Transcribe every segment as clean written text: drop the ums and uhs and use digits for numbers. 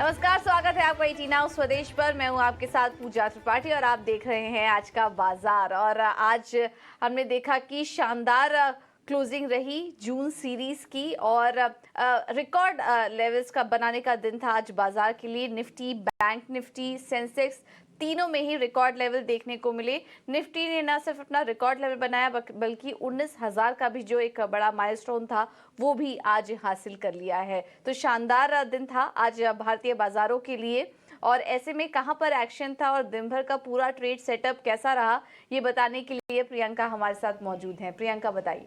नमस्कार, स्वागत है आपका ET नाउ स्वदेश पर। मैं हूं आपके साथ पूजा त्रिपाठी और आप देख रहे हैं आज का बाजार। और आज हमने देखा कि शानदार क्लोजिंग रही जून सीरीज की और रिकॉर्ड लेवल्स का बनाने का दिन था आज बाजार के लिए। निफ्टी, बैंक निफ्टी, सेंसेक्स तीनों में ही रिकॉर्ड लेवल देखने को मिले। निफ्टी ने न सिर्फ अपना रिकॉर्ड लेवल बनाया बल्कि 19,000 का भी जो एक बड़ा माइलस्टोन था वो भी आज हासिल कर लिया है। तो शानदार दिन था आज भारतीय बाजारों के लिए। और ऐसे में कहां पर एक्शन था और दिन भर का पूरा ट्रेड सेटअप कैसा रहा, ये बताने के लिए प्रियंका हमारे साथ मौजूद हैं। प्रियंका, बताइए।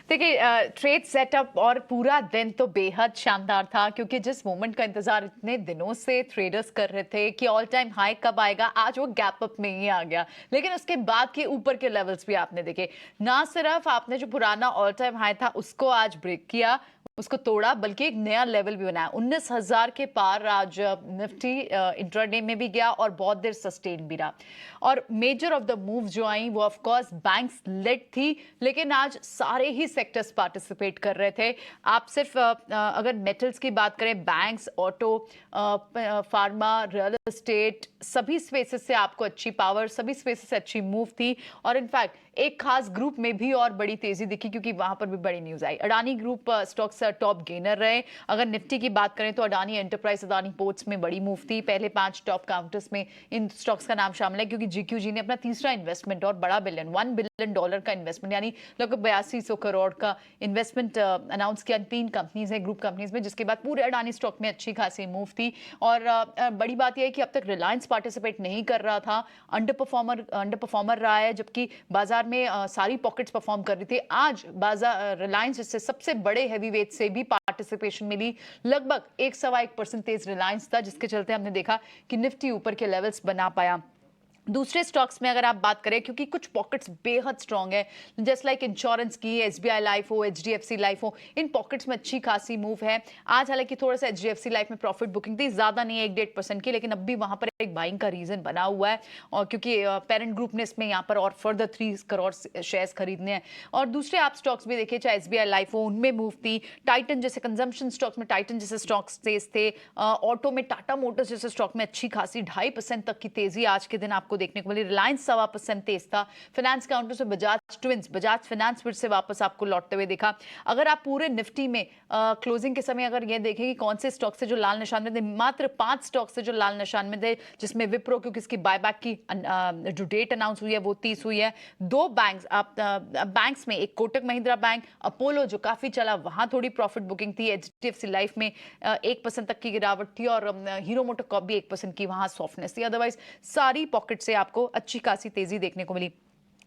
देखिए, ट्रेड सेटअप और पूरा दिन तो बेहद शानदार था, क्योंकि जिस मोमेंट का इंतजार इतने दिनों से ट्रेडर्स कर रहे थे कि ऑल टाइम हाई कब आएगा, आज वो गैप अप में ही आ गया। लेकिन उसके बाद के ऊपर के लेवल्स भी आपने देखे। ना सिर्फ आपने जो पुराना ऑल टाइम हाई था उसको आज ब्रेक किया, उसको तोड़ा, बल्कि एक नया लेवल भी बनाया। 19,000 के पार आज निफ्टी इंट्राडे में भी गया और बहुत देर सस्टेन भी रहा। और मेजर ऑफ द मूव जो आई वो ऑफ कोर्स बैंक्स लेड थी, लेकिन आज सारे ही सेक्टर्स पार्टिसिपेट कर रहे थे। आप सिर्फ अगर मेटल्स की बात करें, banks, auto, pharma, real estate, सभी स्पेसेस से आपको अच्छी पावर, सभी स्पेसेस से अच्छी मूव थी। और इनफैक्ट एक खास ग्रुप में भी और बड़ी तेजी दिखी, क्योंकि वहां पर भी बड़ी न्यूज आई। Adani group stocks top gainer रहे। अगर निफ्टी की बात करें तो अडानी एंटरप्राइज, अडानी पोर्ट्स में बड़ी मूव थी। पहले 5 टॉप काउंटर्स में इन स्टॉक्स का नाम शामिल है, क्योंकि जीक्यूजी ने अपना तीसरा इन्वेस्टमेंट और बड़ा $1 बिलियन का इन्वेस्टमेंट, यानी लगभग 8200 करोड़ का इन्वेस्टमेंट अनाउंस किया। 3 कंपनीज है ग्रुप कंपनीज में, जिसके बाद पूरे अडानी स्टॉक में अच्छी खासी मूव थी। और बड़ी बात यह है कि अब तक रिलायंस पार्टिसिपेट नहीं कर रहा था, अंडर परफॉर्मर रहा है, जबकि बाजार में सारी पॉकेट्स परफॉर्म कर रही थी। आज बाजार रिलायंस, जिससे सबसे बड़े हैवीवेट से भी पार्टिसिपेशन मिली, लगभग 1.25% तेज रिलायंस था, जिसके चलते हमने देखा कि निफ्टी ऊपर के लेवल्स बना पाया। दूसरे स्टॉक्स में अगर आप बात करें, क्योंकि कुछ पॉकेट्स बेहद स्ट्रांग है, जस्ट लाइक इंश्योरेंस की, SBI लाइफ हो, HDFC लाइफ हो, इन पॉकेट्स में अच्छी खासी मूव है। आज हालांकि थोड़ा सा HDFC लाइफ में प्रॉफिट बुकिंग थी, ज्यादा नहीं है, 1-1.5% की, लेकिन अब भी वहां पर एक बाइंग का रीजन बना हुआ है। और क्योंकि पेरेंट ग्रुप ने इसमें यहाँ पर और फर्दर 3 करोड़ शेयर्स खरीदने हैं। और दूसरे आप स्टॉक्स भी देखिए, चाहे SBI लाइफ हो, उनमें मूव थी। टाइटन जैसे कंजम्पशन स्टॉक्स में टाइटन जैसे स्टॉक्स तेज थे। ऑटो में टाटा मोटर्स जैसे स्टॉक में अच्छी खासी 2.5% तक की तेजी आज के दिन आपको देखने को मिली। रिलायंस 1.25% तेज था। फाइनेंस काउंटर से बजाज फाइनेंस फिर से वापस आपको लौटते हुए देखा। अगर आप पूरे निफ्टी में क्लोजिंग के समय अगर ये देखें कि कौन से स्टॉक से जो लाल निशान में थे, मात्र 5 स्टॉक से जो लाल निशान में थे, जिसमें विप्रो, क्योंकि इसकी बायबैक की जो डेट अनाउंस हुई है वो 30 हुई है। 2 बैंक्स में, एक कोटक महिंद्रा बैंक, अपोलो जो काफी चला, वहां थोड़ी प्रॉफिट बुकिंग थी। HDFC लाइफ में 1% तक की गिरावट थी और हीरो मोटोकॉर्प भी 1% की वहां सॉफ्टनेस थी। अदरवाइज सारी पॉकेट से आपको अच्छी खासी तेजी देखने को मिली।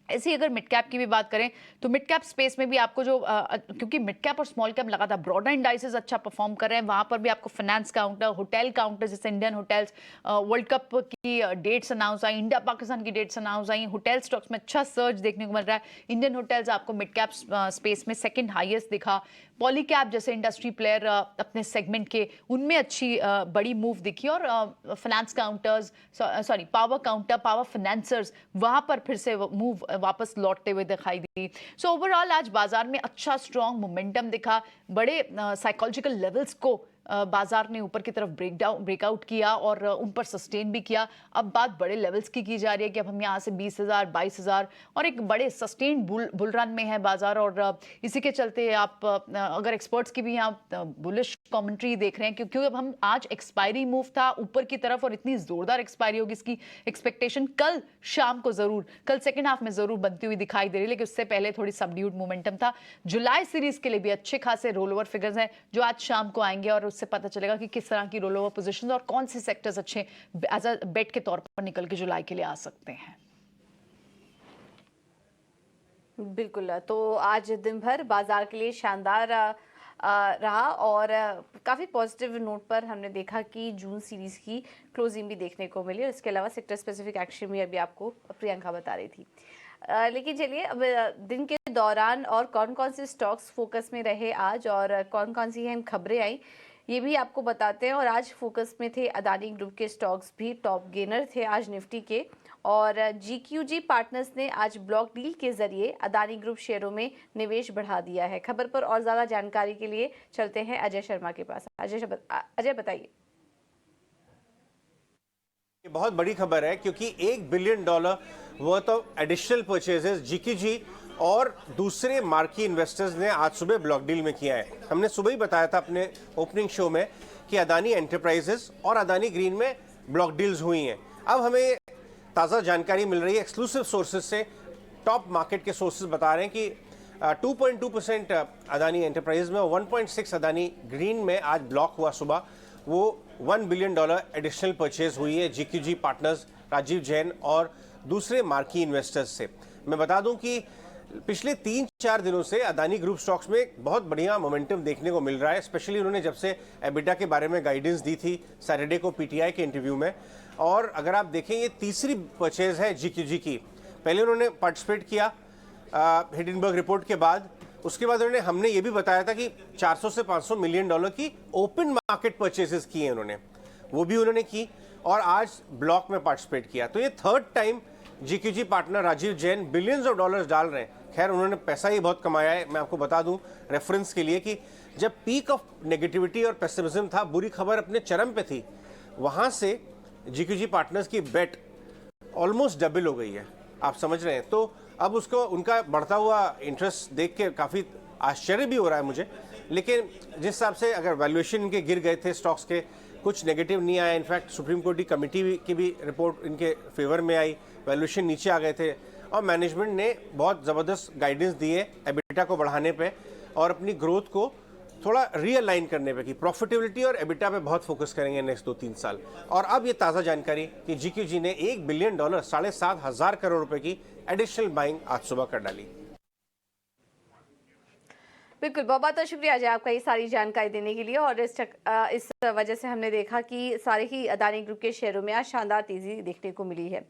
ऐसी अगर मिड कैप की भी बात करें तो मिड कैप स्पेस में भी आपको जो क्योंकि मिड कैप और स्मॉल कैप लगातार ब्रॉडर इंडाइसेस अच्छा परफॉर्म कर रहे हैं, वहां पर भी आपको फाइनेंस काउंटर, होटल काउंटर जैसे इंडियन होटल्स, वर्ल्ड कप की डेट्स अनाउंस आई, इंडिया पाकिस्तान की डेट्स अनाउंस आई, होटल स्टॉक्स में अच्छा सर्ज देखने को मिल रहा है। इंडियन होटल्स आपको मिड कैप स्पेस में सेकेंड हाईएस्ट दिखा। पॉलीकैप जैसे इंडस्ट्री प्लेयर अपने सेगमेंट के, उनमें अच्छी बड़ी मूव दिखी। और finance counters, sorry power counter, power financiers, वहां पर फिर से मूव वापस लौटते हुए दिखाई दी। सो ओवरऑल आज बाजार में अच्छा स्ट्रॉन्ग मोमेंटम दिखा। बड़े साइकोलॉजिकल लेवल्स को बाजार ने ऊपर की तरफ ब्रेकआउट किया और उन पर सस्टेन भी किया। अब बात बड़े लेवल्स की जा रही है कि अब हम यहाँ से 20,000, 22,000 और एक बड़े सस्टेन बुल रन में है बाजार। और इसी के चलते आप अगर एक्सपर्ट्स की भी यहाँ बुलिश कमेंट्री देख रहे हैं, क्योंकि अब हम आज एक्सपायरी मूव था ऊपर की तरफ और इतनी जोरदार एक्सपायरी होगी, इसकी एक्सपेक्टेशन कल शाम को जरूर, कल सेकेंड हाफ में जरूर बनती हुई दिखाई दे रही है। लेकिन उससे पहले थोड़ी सबड्यूड मोमेंटम था। जुलाई सीरीज के लिए भी अच्छे खासे रोल ओवर फिगर्स हैं जो आज शाम को आएंगे और उससे पता चलेगा कि किस तरह की रोल ओवर पोजीशन और कौन से सेक्टर्स अच्छे एज अ बेट के तौर पर निकल के जुलाई के लिए आ सकते हैं। बिल्कुल, तो आज दिन भर बाजार के लिए शानदार रहा और काफ़ी पॉजिटिव नोट पर हमने देखा कि जून सीरीज की क्लोजिंग भी देखने को मिली। और इसके अलावा सेक्टर स्पेसिफिक एक्शन भी अभी आपको प्रियंका बता रही थी। लेकिन चलिए, अब दिन के दौरान और कौन कौन से स्टॉक्स फोकस में रहे आज और कौन कौन सी अहम खबरें आई, ये भी आपको बताते हैं। और आज फोकस में थे अदानी ग्रुप के स्टॉक्स भी टॉप गेनर थे आज निफ्टी के। और GQG पार्टनर्स ने आज ब्लॉक डील के जरिए अदानी ग्रुप शेयरों में निवेश बढ़ा दिया है। खबर पर और ज़्यादा जानकारी के लिए चलते हैं अजय शर्मा के पास। अजय बताइए। ये बहुत बड़ी खबर है क्योंकि $1 billion worth of additional purchases GQG और दूसरे मार्की इन्वेस्टर्स ने आज सुबह ब्लॉक डील में किया है। हमने सुबह ही बताया था अपने ओपनिंग शो में कि अदानी एंटरप्राइजेस और अदानी ग्रीन में ब्लॉक डील्स हुई हैं। अब हमें ताज़ा जानकारी मिल रही है एक्सक्लूसिव सोर्सेज से, टॉप मार्केट के सोर्सेज बता रहे हैं कि 2.2% अदानी एंटरप्राइज में और 1.6 अदानी ग्रीन में आज ब्लॉक हुआ सुबह। वो $1 बिलियन एडिशनल परचेज हुई है जीक्यूजी पार्टनर्स राजीव जैन और दूसरे मार्की इन्वेस्टर्स से। मैं बता दूं कि पिछले 3-4 दिनों से अदानी ग्रुप स्टॉक्स में बहुत बढ़िया मोमेंटम देखने को मिल रहा है। स्पेशली उन्होंने जब से एबिटा के बारे में गाइडेंस दी थी सैटरडे को पीटीआई के इंटरव्यू में, और अगर आप देखें ये तीसरी परचेज है जीक्यूजी की। पहले उन्होंने पार्टिसिपेट किया हिडनबर्ग रिपोर्ट के बाद, उसके बाद हमने ये भी बताया था कि 400 से 500 मिलियन डॉलर की ओपन मार्केट परचेजेस की हैं उन्होंने, वो भी उन्होंने की और आज ब्लॉक में पार्टिसिपेट किया। तो ये third time GQG partner Rajiv Jain billions of dollars डाल रहे हैं। खैर उन्होंने पैसा ही बहुत कमाया है। मैं आपको बता दूं रेफरेंस के लिए कि जब पीक ऑफ नेगेटिविटी और पेसिमिज्म था, बुरी खबर अपने चरम पे थी, वहां से जीक्यूजी पार्टनर्स की बेट ऑलमोस्ट डबल हो गई है। आप समझ रहे हैं? तो अब उसको उनका बढ़ता हुआ इंटरेस्ट देख के काफ़ी आश्चर्य भी हो रहा है मुझे। लेकिन जिस हिसाब से अगर वैल्यूएशन इनके गिर गए थे स्टॉक्स के, कुछ नेगेटिव नहीं आया। इनफैक्ट सुप्रीम कोर्ट की कमेटी की भी रिपोर्ट इनके फेवर में आई, वैल्यूएशन नीचे आ गए थे और मैनेजमेंट ने बहुत ज़बरदस्त गाइडेंस दी है एबिटा को बढ़ाने पे और अपनी ग्रोथ को थोड़ा रीअलाइन करने पे, कि प्रॉफिटेबिलिटी और एबिटा पे बहुत फोकस करेंगे नेक्स्ट 2-3 साल। और अब ये ताज़ा जानकारी कि जीक्यूजी ने $1 बिलियन 7,500 करोड़ रुपए की एडिशनल बाइंग आज सुबह कर डाली। बिल्कुल, बहुत बहुत शुक्रिया अजय आपका ये सारी जानकारी देने के लिए। और इस वजह से हमने देखा कि सारे ही अदानी ग्रुप के शेयरों में आज शानदार तेज़ी देखने को मिली है।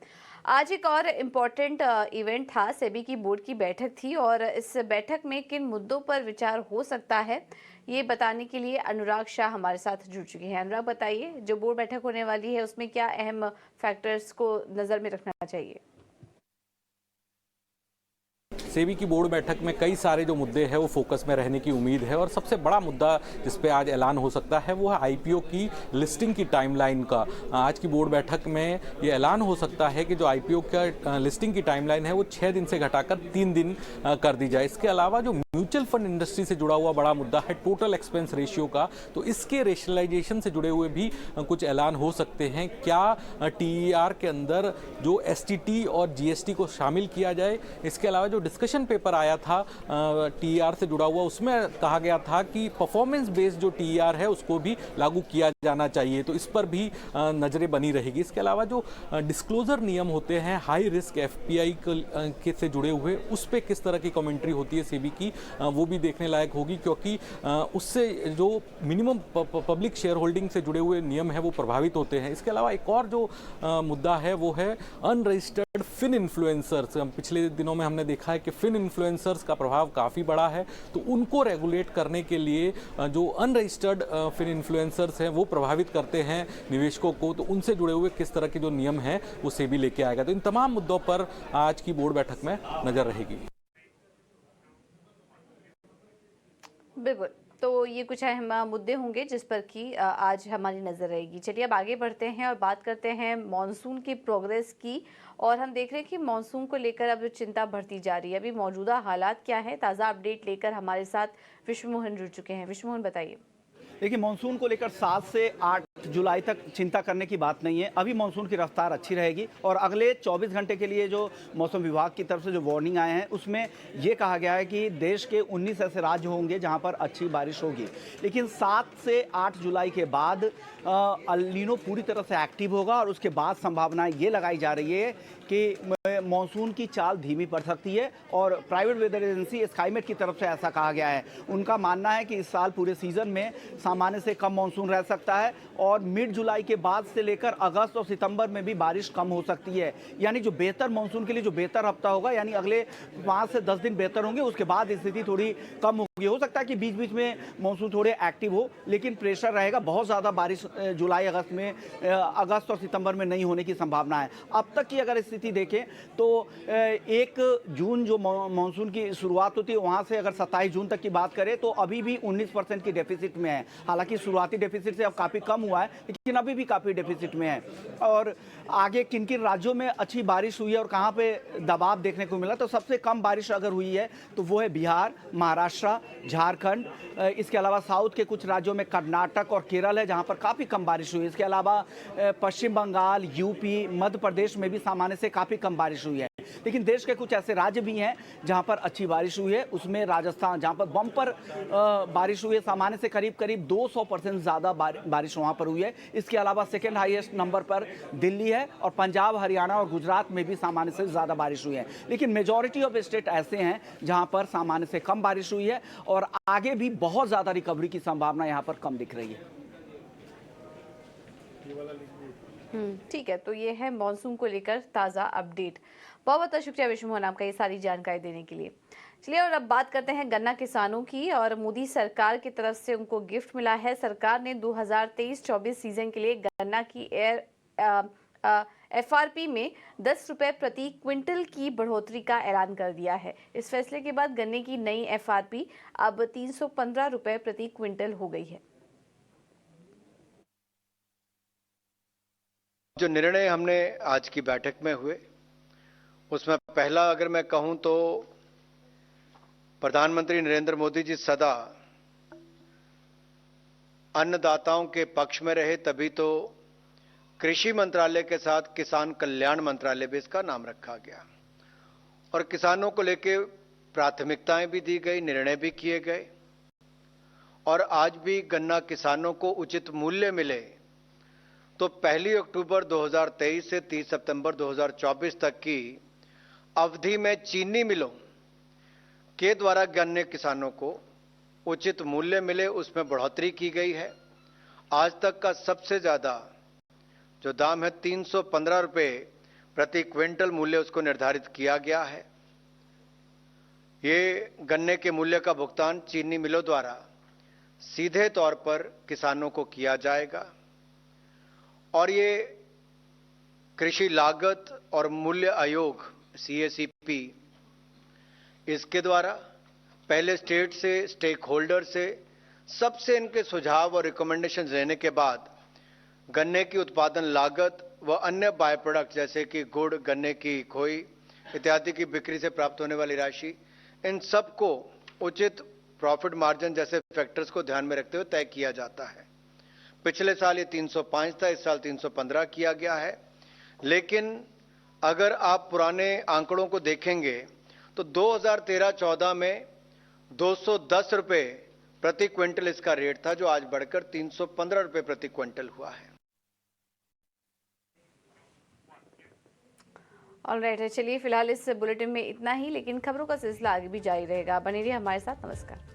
आज एक और इम्पॉर्टेंट इवेंट था, सेबी की बोर्ड की बैठक थी और इस बैठक में किन मुद्दों पर विचार हो सकता है ये बताने के लिए अनुराग शाह हमारे साथ जुड़ चुके हैं। अनुराग बताइए, जो बोर्ड बैठक होने वाली है उसमें क्या अहम फैक्टर्स को नज़र में रखना चाहिए? सेबी की बोर्ड बैठक में कई सारे जो मुद्दे हैं वो फोकस में रहने की उम्मीद है और सबसे बड़ा मुद्दा जिस पे आज ऐलान हो सकता है वो है आईपीओ की लिस्टिंग की टाइमलाइन का। आज की बोर्ड बैठक में ये ऐलान हो सकता है कि जो आईपीओ का लिस्टिंग की टाइमलाइन है वो 6 दिन से घटाकर 3 दिन कर दी जाए। इसके अलावा जो म्यूचुअल फंड इंडस्ट्री से जुड़ा हुआ बड़ा मुद्दा है टोटल एक्सपेंस रेशियो का, तो इसके रेशनलाइजेशन से जुड़े हुए भी कुछ ऐलान हो सकते हैं। क्या टीईआर के अंदर जो एसटीटी और जीएसटी को शामिल किया जाए। इसके अलावा जो डिस्कशन पेपर आया था टीईआर से जुड़ा हुआ, उसमें कहा गया था कि परफॉर्मेंस बेस्ड जो टीईआर है उसको भी लागू किया जाना चाहिए, तो इस पर भी नजरें बनी रहेगी। इसके अलावा जो डिस्क्लोजर नियम होते हैं हाई रिस्क एफपीआई के से जुड़े हुए, उस पर किस तरह की कमेंट्री होती है सेबी की, वो भी देखने लायक होगी, क्योंकि उससे जो मिनिमम पब्लिक शेयर होल्डिंग से जुड़े हुए नियम है वो प्रभावित होते हैं। इसके अलावा एक और जो मुद्दा है वो है अनरजिस्टर्ड फिन इन्फ्लुएंसर्स। पिछले दिनों में हमने देखा है कि फिन इन्फ्लुएंसर्स का प्रभाव काफ़ी बड़ा है, तो उनको रेगुलेट करने के लिए जो अनरजिस्टर्ड फिन इन्फ्लुएंसर्स हैं वो प्रभावित करते हैं निवेशकों को, तो उनसे जुड़े हुए किस तरह के जो नियम हैं वो सेबी लेके आएगा। तो इन तमाम मुद्दों पर आज की बोर्ड बैठक में नजर रहेगी। बिल्कुल, तो ये कुछ अहम मुद्दे होंगे जिस पर कि आज हमारी नज़र रहेगी। चलिए अब आगे बढ़ते हैं और बात करते हैं मॉनसून की प्रोग्रेस की। और हम देख रहे हैं कि मॉनसून को लेकर अब चिंता बढ़ती जा रही है। अभी मौजूदा हालात क्या है, ताज़ा अपडेट लेकर हमारे साथ विश्वमोहन जुड़ चुके हैं। विश्वमोहन बताइए। देखिए, मानसून को लेकर 7 से 8 जुलाई तक चिंता करने की बात नहीं है। अभी मानसून की रफ्तार अच्छी रहेगी और अगले 24 घंटे के लिए जो मौसम विभाग की तरफ से जो वार्निंग आए हैं उसमें ये कहा गया है कि देश के 19 ऐसे राज्य होंगे जहां पर अच्छी बारिश होगी। लेकिन 7 से 8 जुलाई के बाद अल नीनो पूरी तरह से एक्टिव होगा और उसके बाद संभावना ये लगाई जा रही है कि मानसून की चाल धीमी पड़ सकती है। और प्राइवेट वेदर एजेंसी स्काईमेट की तरफ से ऐसा कहा गया है। उनका मानना है कि इस साल पूरे सीजन में सामान्य से कम मानसून रह सकता है और मिड जुलाई के बाद से लेकर अगस्त और सितंबर में भी बारिश कम हो सकती है। यानी जो बेहतर मानसून के लिए जो बेहतर हफ्ता होगा, यानी अगले 5 से 10 दिन बेहतर होंगे, उसके बाद स्थिति थोड़ी कम होगी। होगी। हो सकता है कि बीच बीच में मानसून थोड़े एक्टिव हो, लेकिन प्रेशर रहेगा। बहुत ज़्यादा बारिश जुलाई अगस्त और सितंबर में नहीं होने की संभावना है। अब तक की अगर स्थिति देखें तो 1 जून जो मानसून की शुरुआत होती है, वहाँ से अगर 27 जून तक की बात करें तो अभी भी 19% की डेफिसिट में है। हालांकि शुरुआती डेफिसिट से अब काफ़ी कम हुआ है, लेकिन अभी भी काफ़ी डेफिसिट में है। और आगे किन किन राज्यों में अच्छी बारिश हुई है और कहाँ पे दबाव देखने को मिला, तो सबसे कम बारिश अगर हुई है तो वो है बिहार, महाराष्ट्र, झारखंड। इसके अलावा साउथ के कुछ राज्यों में कर्नाटक और केरल है, जहाँ पर काफ़ी कम बारिश हुई है। इसके अलावा पश्चिम बंगाल, यूपी, मध्य प्रदेश में भी सामान्य से काफ़ी कम बारिश हुई है। लेकिन देश के कुछ ऐसे राज्य भी हैं जहां पर अच्छी बारिश हुई है। उसमें राजस्थान, जहां पर बम्पर बारिश हुई है, सामान्य से करीब करीब 200% ज़्यादा बारिश वहां पर हुई है। इसके अलावा सेकेंड हाईएस्ट नंबर पर दिल्ली है और पंजाब, हरियाणा और गुजरात में भी सामान्य से ज़्यादा बारिश हुई है। लेकिन मेजॉरिटी ऑफ स्टेट ऐसे हैं जहां पर सामान्य से कम बारिश हुई है और आगे भी बहुत ज़्यादा रिकवरी की संभावना यहाँ पर कम दिख रही है। ठीक है, तो ये है मॉनसून को लेकर ताज़ा अपडेट। बहुत बहुत शुक्रिया विष्णु मोहन आपका ये सारी जानकारी देने के लिए। चलिए और अब बात करते हैं गन्ना किसानों की। और मोदी सरकार की तरफ से उनको गिफ्ट मिला है। सरकार ने 2023-24 सीजन के लिए गन्ना की FRP में 10 रुपए प्रति क्विंटल की बढ़ोतरी का ऐलान कर दिया है। इस फैसले के बाद गन्ने की नई FRP अब 315 रुपए प्रति क्विंटल हो गई है। जो निर्णय हमने आज की बैठक में हुए, उसमें पहला अगर मैं कहूं तो प्रधानमंत्री नरेंद्र मोदी जी सदा अन्नदाताओं के पक्ष में रहे, तभी तो कृषि मंत्रालय के साथ किसान कल्याण मंत्रालय भी इसका नाम रखा गया और किसानों को लेके प्राथमिकताएं भी दी गई, निर्णय भी किए गए। और आज भी गन्ना किसानों को उचित मूल्य मिले तो 1 अक्टूबर 2023 से 30 सितंबर 2024 तक की अवधि में चीनी मिलों के द्वारा गन्ने किसानों को उचित मूल्य मिले, उसमें बढ़ोतरी की गई है। आज तक का सबसे ज्यादा जो दाम है 315 रुपए प्रति क्विंटल मूल्य उसको निर्धारित किया गया है। ये गन्ने के मूल्य का भुगतान चीनी मिलों द्वारा सीधे तौर पर किसानों को किया जाएगा और ये कृषि लागत और मूल्य आयोग CACP इसके द्वारा पहले स्टेट से, स्टेक होल्डर से सबसे इनके सुझाव और रिकमेंडेशन लेने के बाद गन्ने की उत्पादन लागत व अन्य बाय प्रोडक्ट जैसे कि गुड़, गन्ने की खोई इत्यादि की बिक्री से प्राप्त होने वाली राशि, इन सबको उचित प्रॉफिट मार्जिन जैसे फैक्टर्स को ध्यान में रखते हुए तय किया जाता है। पिछले साल ये 305 था, इस साल 315 किया गया है। लेकिन अगर आप पुराने आंकड़ों को देखेंगे तो 2013-14 में 210 रुपए प्रति क्विंटल इसका रेट था, जो आज बढ़कर 315 रुपए प्रति क्विंटल हुआ है। ऑलराइट, चलिए फिलहाल इस बुलेटिन में इतना ही, लेकिन खबरों का सिलसिला आगे भी जारी रहेगा। बने रहिए हमारे साथ। नमस्कार।